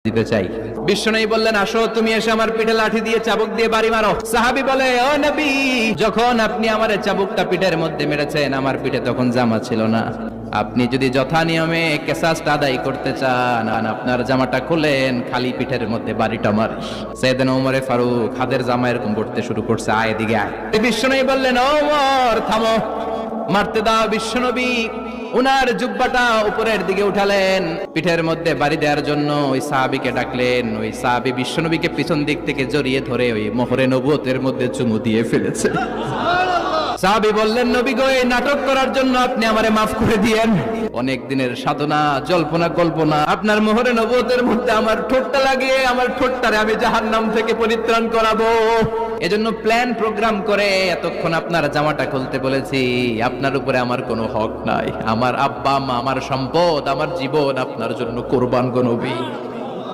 দিতে চাই। বিশ্বনবী বললেন, আসো তুমি এসে আমার পিঠে লাঠি দিয়ে চাবুক দিয়ে বাড়ি মারো। সাহাবী বলে, ও নবী, যখন আপনি আমার চাবুকটা পিঠের মধ্যে মেরেছেন, আমার পিঠে তখন জামা ছিল না। আপনি যদি যথা নিয়মে কেসাসটা আদায় করতে চান, আপনার জামাটা খুলেন, খালি পিঠের মধ্যে বাড়িটা মার। সাইয়েদনা ওমরে ফারুক হাতের জামা এরকম করতে শুরু করছে, আয় এদিকে আয়। বিশ্বনবী বললেন, ও ওমর থামো, মারতে দাও। বিশ্বনবী উনার জুব্বাটা উপরের দিকে উঠালেন, পিঠের মধ্যে বাড়ি দেওয়ার জন্য ওই সাহাবীকে ডাকলেন। ওই সাহাবী বিশ্বনবীকে পিছন দিক থেকে জড়িয়ে ধরে ওই মোহরে নবুয়তের মধ্যে চুমু দিয়ে ফেলেছে। সাহাবী বললেন, নবী গো, এই নাটক করার জন্য আপনি আমারে মাফ করে দিয়েন। অনেক দিনের সাধনা, জল্পনা কল্পনা, আপনার মোহরে নবুয়তের মধ্যে আমার ঠোঁটটা লাগিয়ে আমার ঠোঁটটারে আমি জাহান্নাম থেকে পরিত্রাণ করাবো। এজন্য প্ল্যান প্রোগ্রাম করে এতক্ষণ আপনার জামাটা খুলতে বলেছি। আপনার উপরে আমার কোনো হক নাই। আমার আব্বা মা, আমার সম্পদ, আমার জীবন আপনার জন্য কোরবান গো নবী।